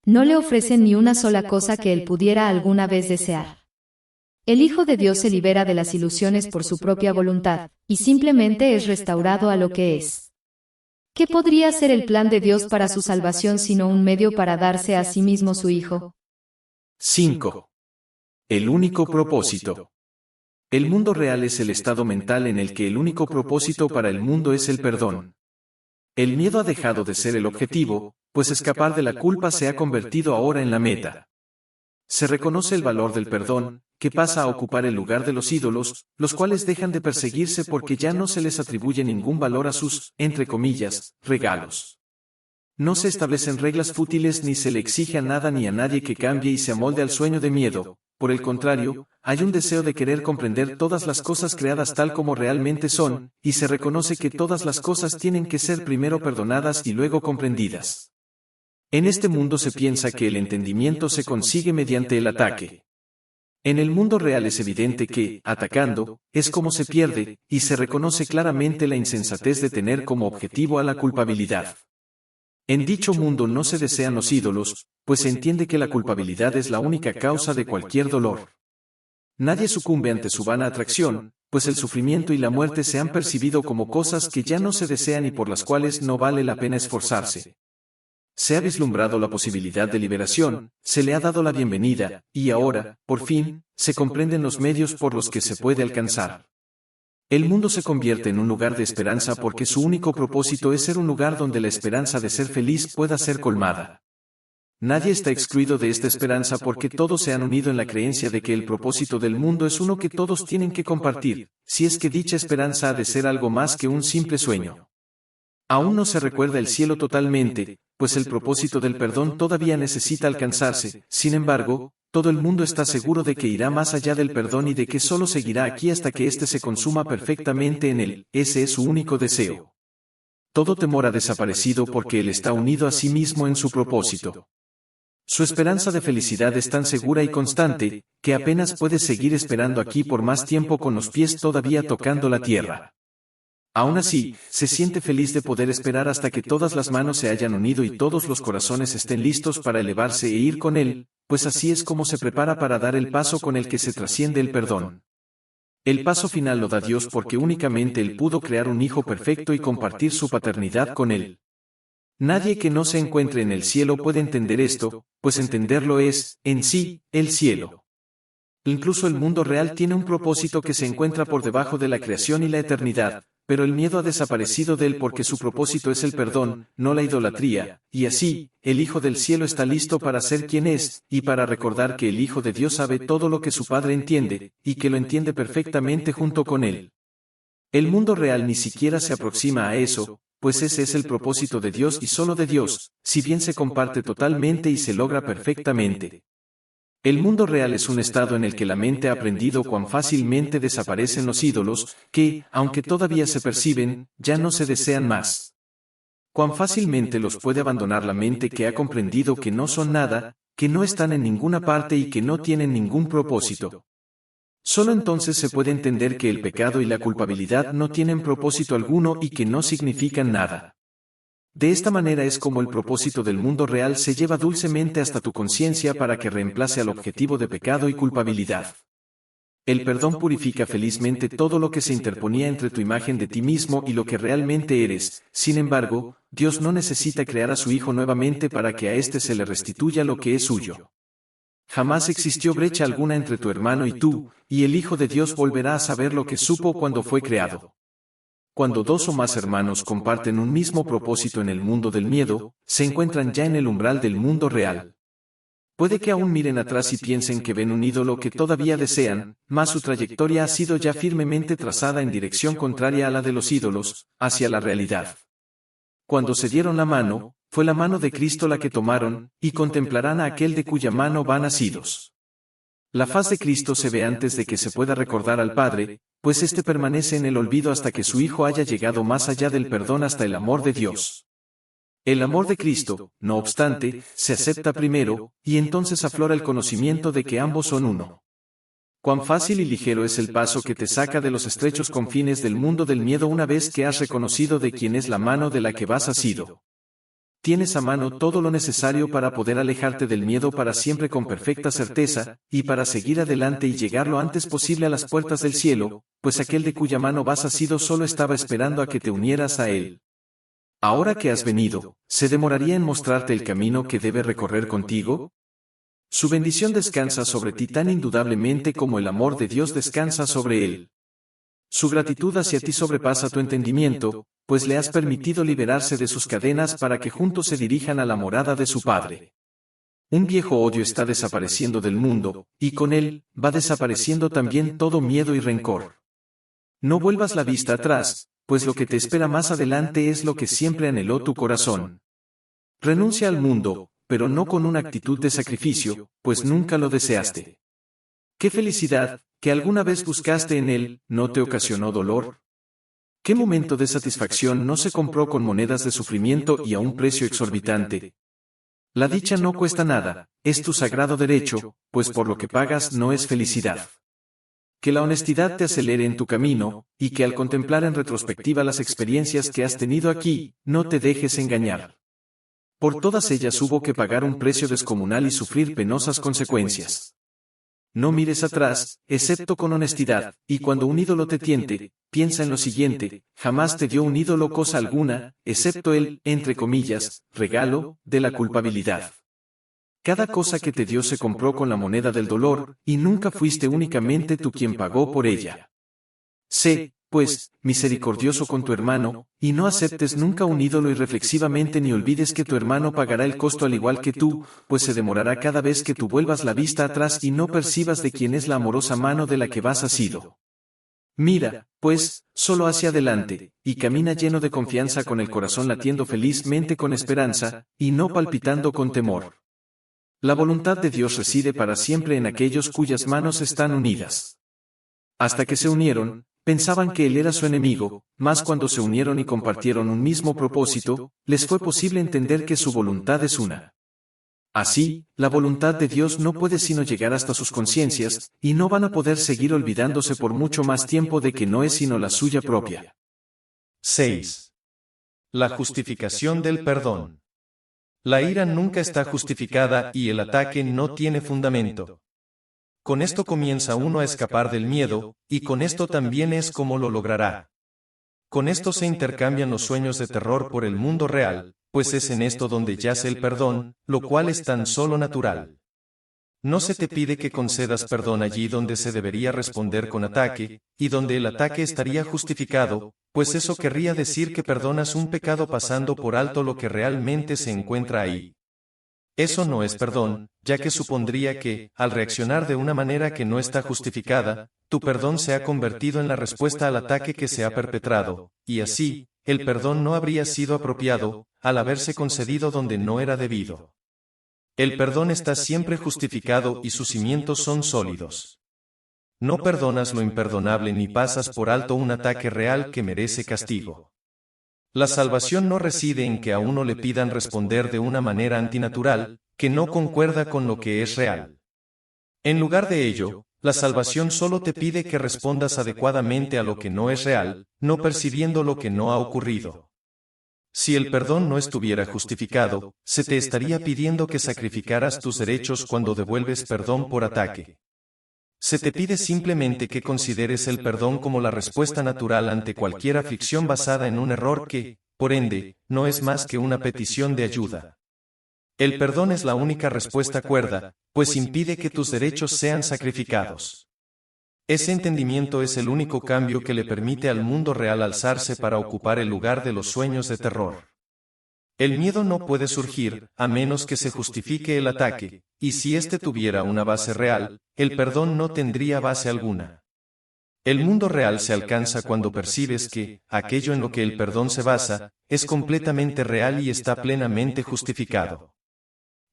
No le ofrecen ni una sola cosa que él pudiera alguna vez desear. El Hijo de Dios se libera de las ilusiones por su propia voluntad, y simplemente es restaurado a lo que es. ¿Qué podría ser el plan de Dios para su salvación sino un medio para darse a sí mismo su Hijo? 5. El único propósito. El mundo real es el estado mental en el que el único propósito para el mundo es el perdón. El miedo ha dejado de ser el objetivo, pues escapar de la culpa se ha convertido ahora en la meta. Se reconoce el valor del perdón, que pasa a ocupar el lugar de los ídolos, los cuales dejan de perseguirse porque ya no se les atribuye ningún valor a sus, entre comillas, regalos. No se establecen reglas fútiles ni se le exige a nada ni a nadie que cambie y se amolde al sueño de miedo. Por el contrario, hay un deseo de querer comprender todas las cosas creadas tal como realmente son, y se reconoce que todas las cosas tienen que ser primero perdonadas y luego comprendidas. En este mundo se piensa que el entendimiento se consigue mediante el ataque. En el mundo real es evidente que, atacando, es como se pierde, y se reconoce claramente la insensatez de tener como objetivo a la culpabilidad. En dicho mundo no se desean los ídolos, pues se entiende que la culpabilidad es la única causa de cualquier dolor. Nadie sucumbe ante su vana atracción, pues el sufrimiento y la muerte se han percibido como cosas que ya no se desean y por las cuales no vale la pena esforzarse. Se ha vislumbrado la posibilidad de liberación, se le ha dado la bienvenida, y ahora, por fin, se comprenden los medios por los que se puede alcanzar. El mundo se convierte en un lugar de esperanza porque su único propósito es ser un lugar donde la esperanza de ser feliz pueda ser colmada. Nadie está excluido de esta esperanza porque todos se han unido en la creencia de que el propósito del mundo es uno que todos tienen que compartir, si es que dicha esperanza ha de ser algo más que un simple sueño. Aún no se recuerda el cielo totalmente, pues el propósito del perdón todavía necesita alcanzarse, sin embargo, todo el mundo está seguro de que irá más allá del perdón y de que solo seguirá aquí hasta que éste se consuma perfectamente en él, ese es su único deseo. Todo temor ha desaparecido porque él está unido a sí mismo en su propósito. Su esperanza de felicidad es tan segura y constante, que apenas puede seguir esperando aquí por más tiempo con los pies todavía tocando la tierra. Aún así, se siente feliz de poder esperar hasta que todas las manos se hayan unido y todos los corazones estén listos para elevarse e ir con él, pues así es como se prepara para dar el paso con el que se trasciende el perdón. El paso final lo da Dios porque únicamente Él pudo crear un Hijo perfecto y compartir su paternidad con Él. Nadie que no se encuentre en el cielo puede entender esto, pues entenderlo es, en sí, el cielo. Incluso el mundo real tiene un propósito que se encuentra por debajo de la creación y la eternidad, pero el miedo ha desaparecido de él porque su propósito es el perdón, no la idolatría, y así, el Hijo del cielo está listo para ser quien es, y para recordar que el Hijo de Dios sabe todo lo que su Padre entiende, y que lo entiende perfectamente junto con él. El mundo real ni siquiera se aproxima a eso, pues ese es el propósito de Dios y solo de Dios, si bien se comparte totalmente y se logra perfectamente. El mundo real es un estado en el que la mente ha aprendido cuán fácilmente desaparecen los ídolos, que, aunque todavía se perciben, ya no se desean más. Cuán fácilmente los puede abandonar la mente que ha comprendido que no son nada, que no están en ninguna parte y que no tienen ningún propósito. Solo entonces se puede entender que el pecado y la culpabilidad no tienen propósito alguno y que no significan nada. De esta manera es como el propósito del mundo real se lleva dulcemente hasta tu conciencia para que reemplace al objetivo de pecado y culpabilidad. El perdón purifica felizmente todo lo que se interponía entre tu imagen de ti mismo y lo que realmente eres. Sin embargo, Dios no necesita crear a su Hijo nuevamente para que a éste se le restituya lo que es suyo. Jamás existió brecha alguna entre tu hermano y tú, y el Hijo de Dios volverá a saber lo que supo cuando fue creado. Cuando dos o más hermanos comparten un mismo propósito en el mundo del miedo, se encuentran ya en el umbral del mundo real. Puede que aún miren atrás y piensen que ven un ídolo que todavía desean, mas su trayectoria ha sido ya firmemente trazada en dirección contraria a la de los ídolos, hacia la realidad. Cuando se dieron la mano, fue la mano de Cristo la que tomaron, y contemplarán a aquel de cuya mano van asidos. La faz de Cristo se ve antes de que se pueda recordar al Padre, pues éste permanece en el olvido hasta que su Hijo haya llegado más allá del perdón hasta el amor de Dios. El amor de Cristo, no obstante, se acepta primero, y entonces aflora el conocimiento de que ambos son uno. Cuán fácil y ligero es el paso que te saca de los estrechos confines del mundo del miedo una vez que has reconocido de quién es la mano de la que vas asido. Tienes a mano todo lo necesario para poder alejarte del miedo para siempre con perfecta certeza, y para seguir adelante y llegar lo antes posible a las puertas del cielo, pues aquel de cuya mano vas asido solo estaba esperando a que te unieras a él. Ahora que has venido, ¿se demoraría en mostrarte el camino que debe recorrer contigo? Su bendición descansa sobre ti tan indudablemente como el amor de Dios descansa sobre él. Su gratitud hacia ti sobrepasa tu entendimiento, pues le has permitido liberarse de sus cadenas para que juntos se dirijan a la morada de su Padre. Un viejo odio está desapareciendo del mundo, y con él, va desapareciendo también todo miedo y rencor. No vuelvas la vista atrás, pues lo que te espera más adelante es lo que siempre anheló tu corazón. Renuncia al mundo, pero no con una actitud de sacrificio, pues nunca lo deseaste. ¿Qué felicidad, que alguna vez buscaste en él, no te ocasionó dolor? ¿Qué momento de satisfacción no se compró con monedas de sufrimiento y a un precio exorbitante? La dicha no cuesta nada, es tu sagrado derecho, pues por lo que pagas no es felicidad. Que la honestidad te acelere en tu camino, y que al contemplar en retrospectiva las experiencias que has tenido aquí, no te dejes engañar. Por todas ellas hubo que pagar un precio descomunal y sufrir penosas consecuencias. No mires atrás, excepto con honestidad, y cuando un ídolo te tiente, piensa en lo siguiente: jamás te dio un ídolo cosa alguna, excepto el, entre comillas, regalo, de la culpabilidad. Cada cosa que te dio se compró con la moneda del dolor, y nunca fuiste únicamente tú quien pagó por ella. Sé, pues, misericordioso con tu hermano, y no aceptes nunca un ídolo irreflexivamente ni olvides que tu hermano pagará el costo al igual que tú, pues se demorará cada vez que tú vuelvas la vista atrás y no percibas de quién es la amorosa mano de la que vas asido. Mira, pues, solo hacia adelante, y camina lleno de confianza con el corazón latiendo felizmente con esperanza, y no palpitando con temor. La voluntad de Dios reside para siempre en aquellos cuyas manos están unidas. Hasta que se unieron, pensaban que él era su enemigo, mas cuando se unieron y compartieron un mismo propósito, les fue posible entender que su voluntad es una. Así, la voluntad de Dios no puede sino llegar hasta sus conciencias, y no van a poder seguir olvidándose por mucho más tiempo de que no es sino la suya propia. 6. La justificación del perdón. La ira nunca está justificada y el ataque no tiene fundamento. Con esto comienza uno a escapar del miedo, y con esto también es como lo logrará. Con esto se intercambian los sueños de terror por el mundo real, pues es en esto donde yace el perdón, lo cual es tan solo natural. No se te pide que concedas perdón allí donde se debería responder con ataque, y donde el ataque estaría justificado, pues eso querría decir que perdonas un pecado pasando por alto lo que realmente se encuentra ahí. Eso no es perdón, ya que supondría que, al reaccionar de una manera que no está justificada, tu perdón se ha convertido en la respuesta al ataque que se ha perpetrado, y así, el perdón no habría sido apropiado, al haberse concedido donde no era debido. El perdón está siempre justificado y sus cimientos son sólidos. No perdonas lo imperdonable ni pasas por alto un ataque real que merece castigo. La salvación no reside en que a uno le pidan responder de una manera antinatural, que no concuerda con lo que es real. En lugar de ello, la salvación solo te pide que respondas adecuadamente a lo que no es real, no percibiendo lo que no ha ocurrido. Si el perdón no estuviera justificado, se te estaría pidiendo que sacrificaras tus derechos cuando devuelves perdón por ataque. Se te pide simplemente que consideres el perdón como la respuesta natural ante cualquier aflicción basada en un error que, por ende, no es más que una petición de ayuda. El perdón es la única respuesta cuerda, pues impide que tus derechos sean sacrificados. Ese entendimiento es el único cambio que le permite al mundo real alzarse para ocupar el lugar de los sueños de terror. El miedo no puede surgir, a menos que se justifique el ataque, y si éste tuviera una base real, el perdón no tendría base alguna. El mundo real se alcanza cuando percibes que, aquello en lo que el perdón se basa, es completamente real y está plenamente justificado.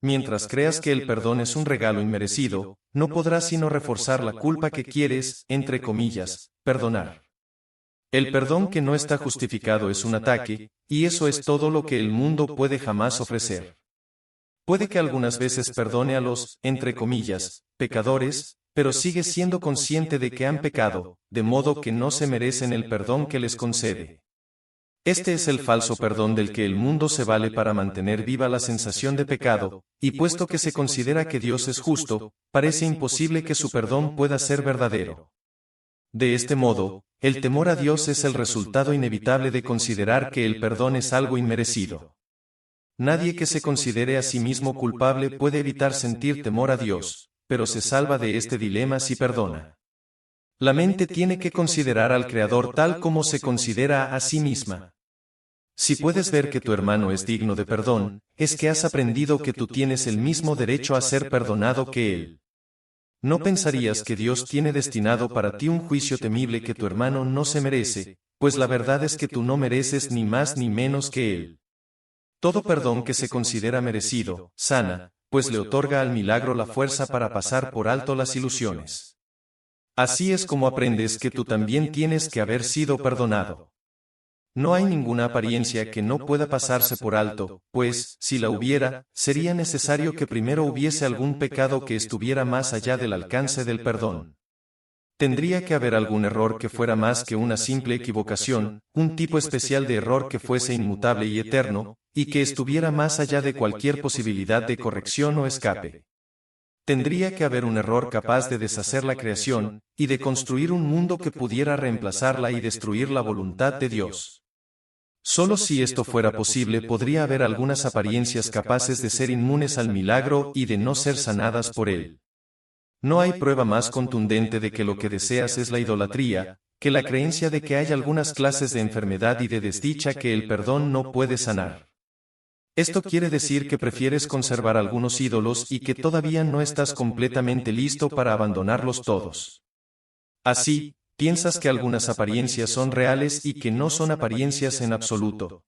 Mientras creas que el perdón es un regalo inmerecido, no podrás sino reforzar la culpa que quieres, entre comillas, perdonar. El perdón que no está justificado es un ataque, y eso es todo lo que el mundo puede jamás ofrecer. Puede que algunas veces perdone a los, entre comillas, pecadores, pero sigue siendo consciente de que han pecado, de modo que no se merecen el perdón que les concede. Este es el falso perdón del que el mundo se vale para mantener viva la sensación de pecado, y puesto que se considera que Dios es justo, parece imposible que su perdón pueda ser verdadero. De este modo, el temor a Dios es el resultado inevitable de considerar que el perdón es algo inmerecido. Nadie que se considere a sí mismo culpable puede evitar sentir temor a Dios, pero se salva de este dilema si perdona. La mente tiene que considerar al Creador tal como se considera a sí misma. Si puedes ver que tu hermano es digno de perdón, es que has aprendido que tú tienes el mismo derecho a ser perdonado que él. No pensarías que Dios tiene destinado para ti un juicio temible que tu hermano no se merece, pues la verdad es que tú no mereces ni más ni menos que él. Todo perdón que se considera merecido, sana, pues le otorga al milagro la fuerza para pasar por alto las ilusiones. Así es como aprendes que tú también tienes que haber sido perdonado. No hay ninguna apariencia que no pueda pasarse por alto, pues, si la hubiera, sería necesario que primero hubiese algún pecado que estuviera más allá del alcance del perdón. Tendría que haber algún error que fuera más que una simple equivocación, un tipo especial de error que fuese inmutable y eterno, y que estuviera más allá de cualquier posibilidad de corrección o escape. tendría que haber un error capaz de deshacer la creación, y de construir un mundo que pudiera reemplazarla y destruir la voluntad de Dios. Solo si esto fuera posible podría haber algunas apariencias capaces de ser inmunes al milagro y de no ser sanadas por él. No hay prueba más contundente de que lo que deseas es la idolatría, que la creencia de que hay algunas clases de enfermedad y de desdicha que el perdón no puede sanar. Esto quiere decir que prefieres conservar algunos ídolos y que todavía no estás completamente listo para abandonarlos todos. Así, piensas que algunas apariencias son reales y que no son apariencias en absoluto.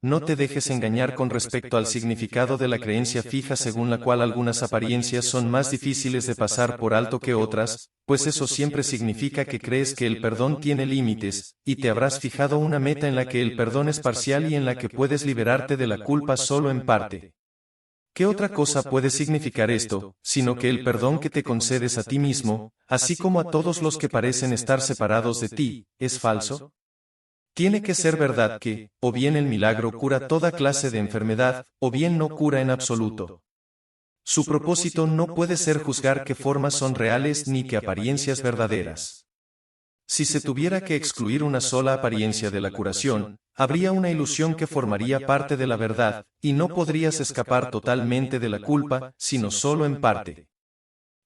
No te dejes engañar con respecto al significado de la creencia fija según la cual algunas apariencias son más difíciles de pasar por alto que otras, pues eso siempre significa que crees que el perdón tiene límites, y te habrás fijado una meta en la que el perdón es parcial y en la que puedes liberarte de la culpa solo en parte. ¿Qué otra cosa puede significar esto, sino que el perdón que te concedes a ti mismo, así como a todos los que parecen estar separados de ti, es falso? Tiene que ser verdad que, o bien el milagro cura toda clase de enfermedad, o bien no cura en absoluto. Su propósito no puede ser juzgar qué formas son reales ni qué apariencias verdaderas. Si se tuviera que excluir una sola apariencia de la curación, habría una ilusión que formaría parte de la verdad, y no podrías escapar totalmente de la culpa, sino solo en parte.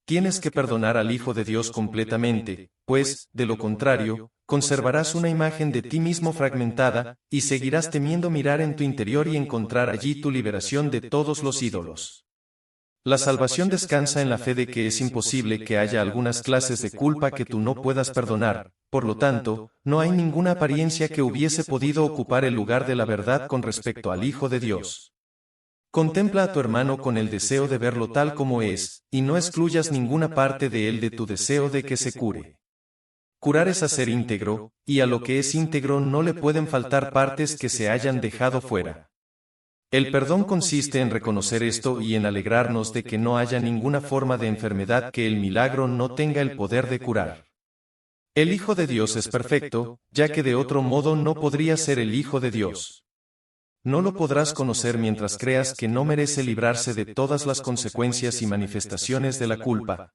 Tienes que perdonar al Hijo de Dios completamente, pues, de lo contrario, conservarás una imagen de ti mismo fragmentada, y seguirás temiendo mirar en tu interior y encontrar allí tu liberación de todos los ídolos. La salvación descansa en la fe de que es imposible que haya algunas clases de culpa que tú no puedas perdonar, por lo tanto, no hay ninguna apariencia que hubiese podido ocupar el lugar de la verdad con respecto al Hijo de Dios. Contempla a tu hermano con el deseo de verlo tal como es, y no excluyas ninguna parte de él de tu deseo de que se cure. Curar es hacer íntegro, y a lo que es íntegro no le pueden faltar partes que se hayan dejado fuera. El perdón consiste en reconocer esto y en alegrarnos de que no haya ninguna forma de enfermedad que el milagro no tenga el poder de curar. El Hijo de Dios es perfecto, ya que de otro modo no podría ser el Hijo de Dios. No lo podrás conocer mientras creas que no merece librarse de todas las consecuencias y manifestaciones de la culpa.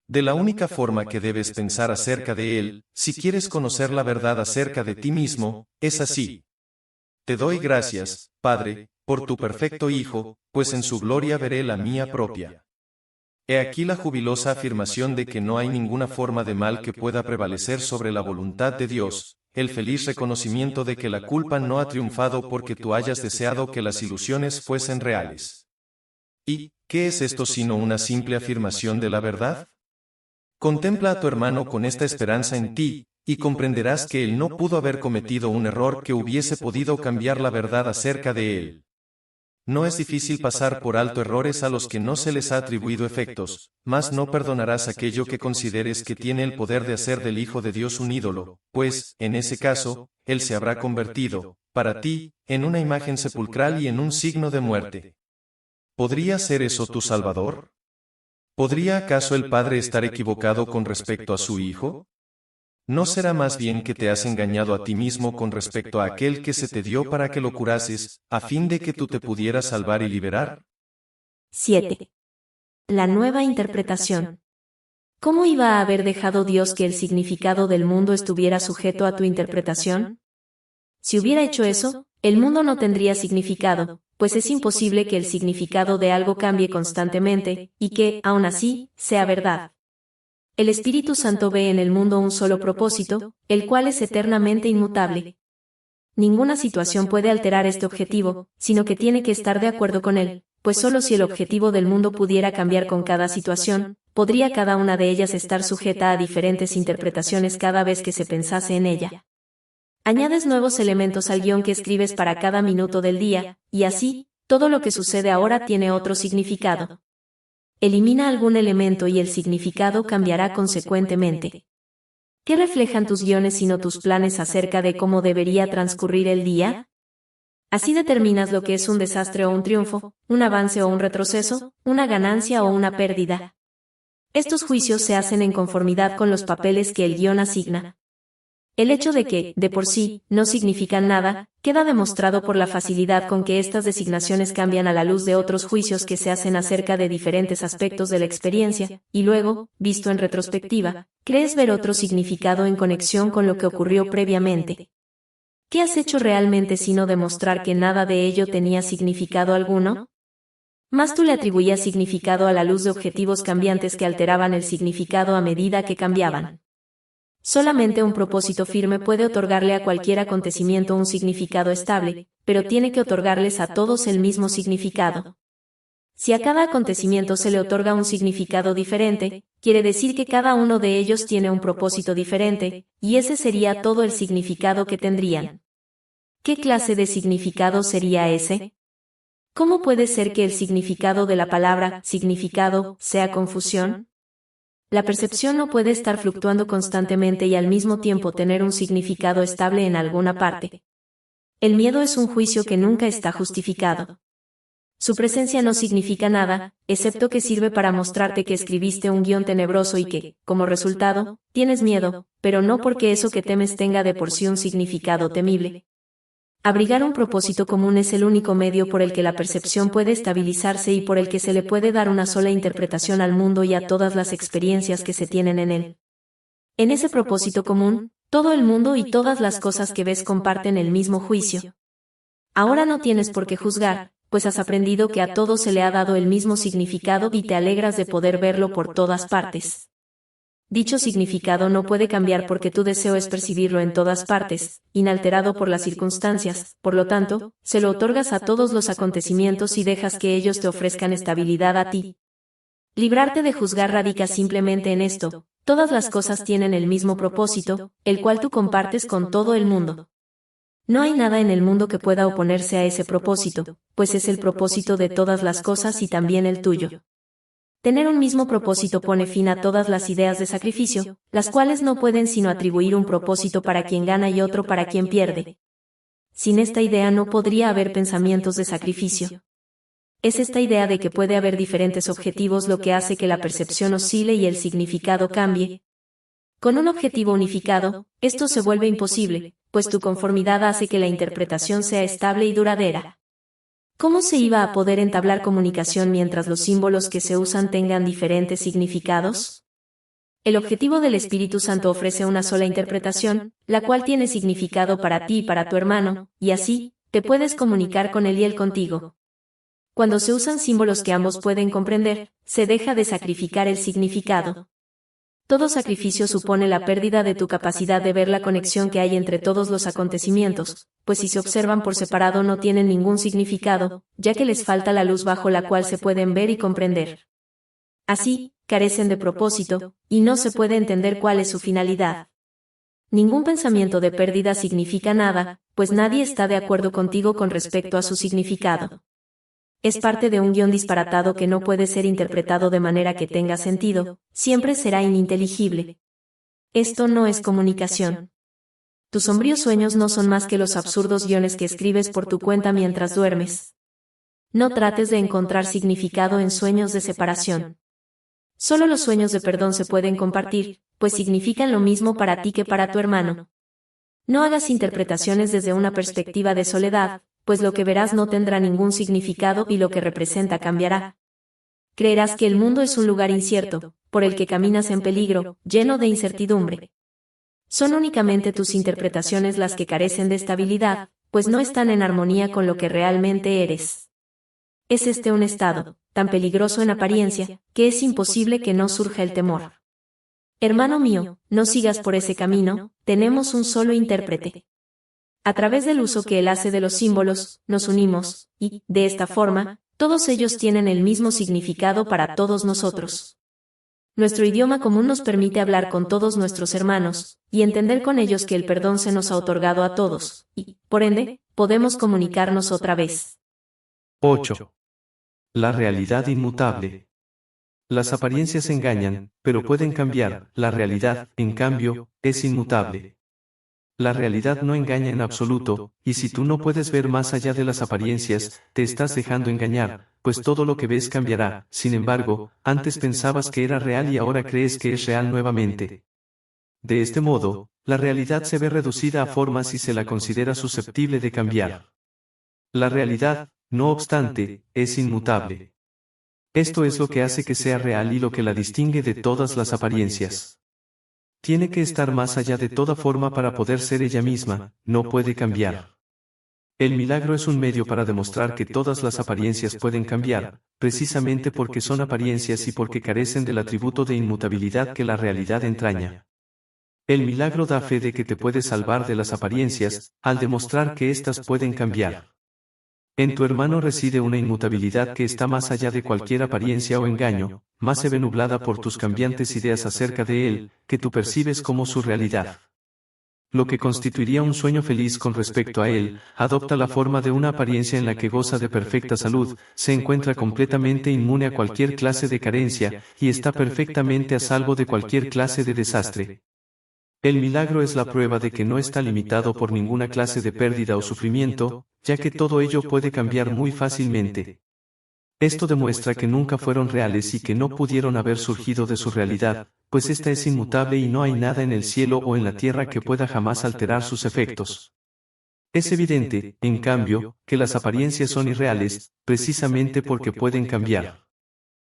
De la única forma que debes pensar acerca de él, si quieres conocer la verdad acerca de ti mismo, es así. Te doy gracias, Padre, por tu perfecto Hijo, pues en su gloria veré la mía propia. He aquí la jubilosa afirmación de que no hay ninguna forma de mal que pueda prevalecer sobre la voluntad de Dios, el feliz reconocimiento de que la culpa no ha triunfado porque tú hayas deseado que las ilusiones fuesen reales. ¿Y qué es esto sino una simple afirmación de la verdad? Contempla a tu hermano con esta esperanza en ti, y comprenderás que él no pudo haber cometido un error que hubiese podido cambiar la verdad acerca de él. No es difícil pasar por alto errores a los que no se les ha atribuido efectos, mas no perdonarás aquello que consideres que tiene el poder de hacer del Hijo de Dios un ídolo, pues, en ese caso, él se habrá convertido, para ti, en una imagen sepulcral y en un signo de muerte. ¿Podría ser eso tu Salvador? ¿Podría acaso el Padre estar equivocado con respecto a su Hijo? ¿No será más bien que te has engañado a ti mismo con respecto a aquel que se te dio para que lo curases, a fin de que tú te pudieras salvar y liberar? 7. La nueva interpretación. ¿Cómo iba a haber dejado Dios que el significado del mundo estuviera sujeto a tu interpretación? Si hubiera hecho eso, el mundo no tendría significado, pues es imposible que el significado de algo cambie constantemente, y que, aún así, sea verdad. El Espíritu Santo ve en el mundo un solo propósito, el cual es eternamente inmutable. Ninguna situación puede alterar este objetivo, sino que tiene que estar de acuerdo con él, pues solo si el objetivo del mundo pudiera cambiar con cada situación, podría cada una de ellas estar sujeta a diferentes interpretaciones cada vez que se pensase en ella. Añades nuevos elementos al guión que escribes para cada minuto del día, y así, todo lo que sucede ahora tiene otro significado. Elimina algún elemento y el significado cambiará consecuentemente. ¿Qué reflejan tus guiones sino tus planes acerca de cómo debería transcurrir el día? Así determinas lo que es un desastre o un triunfo, un avance o un retroceso, una ganancia o una pérdida. Estos juicios se hacen en conformidad con los papeles que el guión asigna. El hecho de que, de por sí, no significan nada, queda demostrado por la facilidad con que estas designaciones cambian a la luz de otros juicios que se hacen acerca de diferentes aspectos de la experiencia, y luego, visto en retrospectiva, crees ver otro significado en conexión con lo que ocurrió previamente. ¿Qué has hecho realmente sino demostrar que nada de ello tenía significado alguno? Más tú le atribuías significado a la luz de objetivos cambiantes que alteraban el significado a medida que cambiaban. Solamente un propósito firme puede otorgarle a cualquier acontecimiento un significado estable, pero tiene que otorgarles a todos el mismo significado. Si a cada acontecimiento se le otorga un significado diferente, quiere decir que cada uno de ellos tiene un propósito diferente, y ese sería todo el significado que tendrían. ¿Qué clase de significado sería ese? ¿Cómo puede ser que el significado de la palabra significado sea confusión? La percepción no puede estar fluctuando constantemente y al mismo tiempo tener un significado estable en alguna parte. El miedo es un juicio que nunca está justificado. Su presencia no significa nada, excepto que sirve para mostrarte que escribiste un guión tenebroso y que, como resultado, tienes miedo, pero no porque eso que temes tenga de por sí un significado temible. Abrigar un propósito común es el único medio por el que la percepción puede estabilizarse y por el que se le puede dar una sola interpretación al mundo y a todas las experiencias que se tienen en él. En ese propósito común, todo el mundo y todas las cosas que ves comparten el mismo juicio. Ahora no tienes por qué juzgar, pues has aprendido que a todo se le ha dado el mismo significado y te alegras de poder verlo por todas partes. Dicho significado no puede cambiar porque tu deseo es percibirlo en todas partes, inalterado por las circunstancias, por lo tanto, se lo otorgas a todos los acontecimientos y dejas que ellos te ofrezcan estabilidad a ti. Librarte de juzgar radica simplemente en esto: todas las cosas tienen el mismo propósito, el cual tú compartes con todo el mundo. No hay nada en el mundo que pueda oponerse a ese propósito, pues es el propósito de todas las cosas y también el tuyo. Tener un mismo propósito pone fin a todas las ideas de sacrificio, las cuales no pueden sino atribuir un propósito para quien gana y otro para quien pierde. Sin esta idea no podría haber pensamientos de sacrificio. Es esta idea de que puede haber diferentes objetivos lo que hace que la percepción oscile y el significado cambie. Con un objetivo unificado, esto se vuelve imposible, pues tu conformidad hace que la interpretación sea estable y duradera. ¿Cómo se iba a poder entablar comunicación mientras los símbolos que se usan tengan diferentes significados? El objetivo del Espíritu Santo ofrece una sola interpretación, la cual tiene significado para ti y para tu hermano, y así, te puedes comunicar con él y él contigo. Cuando se usan símbolos que ambos pueden comprender, se deja de sacrificar el significado. Todo sacrificio supone la pérdida de tu capacidad de ver la conexión que hay entre todos los acontecimientos, pues si se observan por separado no tienen ningún significado, ya que les falta la luz bajo la cual se pueden ver y comprender. Así, carecen de propósito, y no se puede entender cuál es su finalidad. Ningún pensamiento de pérdida significa nada, pues nadie está de acuerdo contigo con respecto a su significado. Es parte de un guión disparatado que no puede ser interpretado de manera que tenga sentido, siempre será ininteligible. Esto no es comunicación. Tus sombríos sueños no son más que los absurdos guiones que escribes por tu cuenta mientras duermes. No trates de encontrar significado en sueños de separación. Solo los sueños de perdón se pueden compartir, pues significan lo mismo para ti que para tu hermano. No hagas interpretaciones desde una perspectiva de soledad, pues lo que verás no tendrá ningún significado y lo que representa cambiará. Creerás que el mundo es un lugar incierto, por el que caminas en peligro, lleno de incertidumbre. Son únicamente tus interpretaciones las que carecen de estabilidad, pues no están en armonía con lo que realmente eres. Es este un estado, tan peligroso en apariencia, que es imposible que no surja el temor. Hermano mío, no sigas por ese camino, tenemos un solo intérprete. A través del uso que él hace de los símbolos, nos unimos, y, de esta forma, todos ellos tienen el mismo significado para todos nosotros. Nuestro idioma común nos permite hablar con todos nuestros hermanos, y entender con ellos que el perdón se nos ha otorgado a todos, y, por ende, podemos comunicarnos otra vez. 8. La realidad inmutable. Las apariencias engañan, pero pueden cambiar. La realidad, en cambio, es inmutable. La realidad no engaña en absoluto, y si tú no puedes ver más allá de las apariencias, te estás dejando engañar, pues todo lo que ves cambiará. Sin embargo, antes pensabas que era real y ahora crees que es real nuevamente. De este modo, la realidad se ve reducida a formas y se la considera susceptible de cambiar. La realidad, no obstante, es inmutable. Esto es lo que hace que sea real y lo que la distingue de todas las apariencias. Tiene que estar más allá de toda forma para poder ser ella misma, no puede cambiar. El milagro es un medio para demostrar que todas las apariencias pueden cambiar, precisamente porque son apariencias y porque carecen del atributo de inmutabilidad que la realidad entraña. El milagro da fe de que te puedes salvar de las apariencias, al demostrar que éstas pueden cambiar. En tu hermano reside una inmutabilidad que está más allá de cualquier apariencia o engaño, más se ve nublada por tus cambiantes ideas acerca de él, que tú percibes como su realidad. Lo que constituiría un sueño feliz con respecto a él, adopta la forma de una apariencia en la que goza de perfecta salud, se encuentra completamente inmune a cualquier clase de carencia, y está perfectamente a salvo de cualquier clase de desastre. El milagro es la prueba de que no está limitado por ninguna clase de pérdida o sufrimiento, ya que todo ello puede cambiar muy fácilmente. Esto demuestra que nunca fueron reales y que no pudieron haber surgido de su realidad, pues ésta es inmutable y no hay nada en el cielo o en la tierra que pueda jamás alterar sus efectos. Es evidente, en cambio, que las apariencias son irreales, precisamente porque pueden cambiar.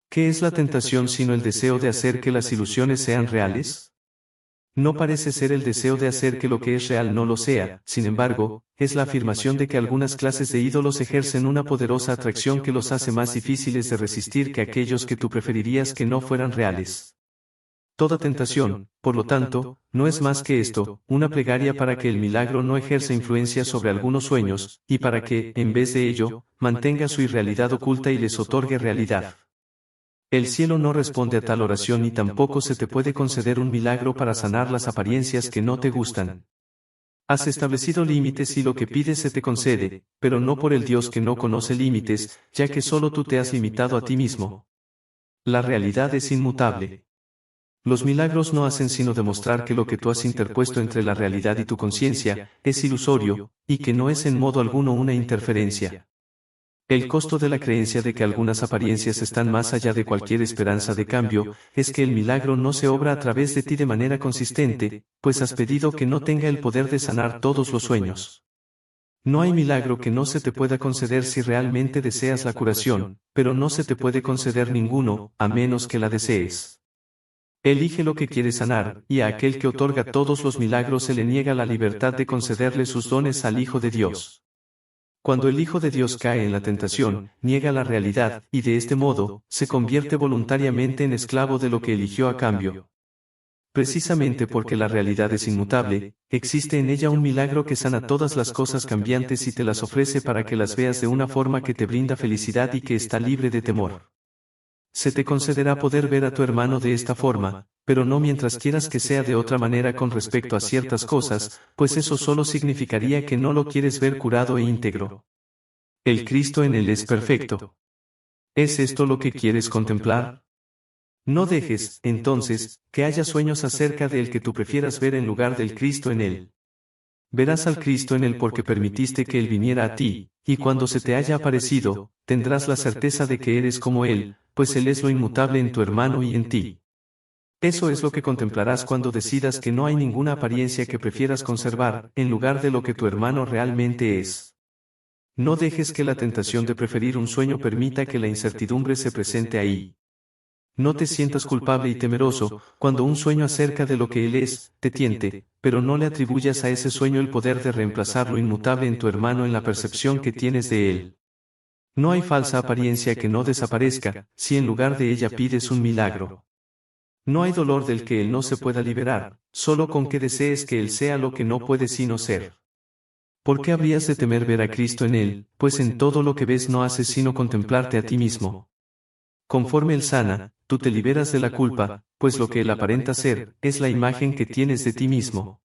¿Qué es la tentación sino el deseo de hacer que las ilusiones sean reales? No parece ser el deseo de hacer que lo que es real no lo sea, sin embargo, es la afirmación de que algunas clases de ídolos ejercen una poderosa atracción que los hace más difíciles de resistir que aquellos que tú preferirías que no fueran reales. Toda tentación, por lo tanto, no es más que esto, una plegaria para que el milagro no ejerza influencia sobre algunos sueños, y para que, en vez de ello, mantenga su irrealidad oculta y les otorgue realidad. El cielo no responde a tal oración y tampoco se te puede conceder un milagro para sanar las apariencias que no te gustan. Has establecido límites y lo que pides se te concede, pero no por el Dios que no conoce límites, ya que solo tú te has limitado a ti mismo. La realidad es inmutable. Los milagros no hacen sino demostrar que lo que tú has interpuesto entre la realidad y tu conciencia es ilusorio, y que no es en modo alguno una interferencia. El costo de la creencia de que algunas apariencias están más allá de cualquier esperanza de cambio, es que el milagro no se obra a través de ti de manera consistente, pues has pedido que no tenga el poder de sanar todos los sueños. No hay milagro que no se te pueda conceder si realmente deseas la curación, pero no se te puede conceder ninguno, a menos que la desees. Elige lo que quieres sanar, y a aquel que otorga todos los milagros se le niega la libertad de concederle sus dones al Hijo de Dios. Cuando el Hijo de Dios cae en la tentación, niega la realidad, y de este modo, se convierte voluntariamente en esclavo de lo que eligió a cambio. Precisamente porque la realidad es inmutable, existe en ella un milagro que sana todas las cosas cambiantes y te las ofrece para que las veas de una forma que te brinda felicidad y que está libre de temor. Se te concederá poder ver a tu hermano de esta forma, pero no mientras quieras que sea de otra manera con respecto a ciertas cosas, pues eso solo significaría que no lo quieres ver curado e íntegro. El Cristo en él es perfecto. ¿Es esto lo que quieres contemplar? No dejes, entonces, que haya sueños acerca del que tú prefieras ver en lugar del Cristo en él. Verás al Cristo en él porque permitiste que él viniera a ti, y cuando se te haya aparecido, tendrás la certeza de que eres como él, pues él es lo inmutable en tu hermano y en ti. Eso es lo que contemplarás cuando decidas que no hay ninguna apariencia que prefieras conservar, en lugar de lo que tu hermano realmente es. No dejes que la tentación de preferir un sueño permita que la incertidumbre se presente ahí. No te sientas culpable y temeroso, cuando un sueño acerca de lo que él es, te tiente, pero no le atribuyas a ese sueño el poder de reemplazar lo inmutable en tu hermano en la percepción que tienes de él. No hay falsa apariencia que no desaparezca, si en lugar de ella pides un milagro. No hay dolor del que él no se pueda liberar, solo con que desees que él sea lo que no puede sino ser. ¿Por qué habrías de temer ver a Cristo en él, pues en todo lo que ves no haces sino contemplarte a ti mismo? Conforme él sana, tú te liberas de la culpa, pues lo que él aparenta ser, es la imagen que tienes de ti mismo.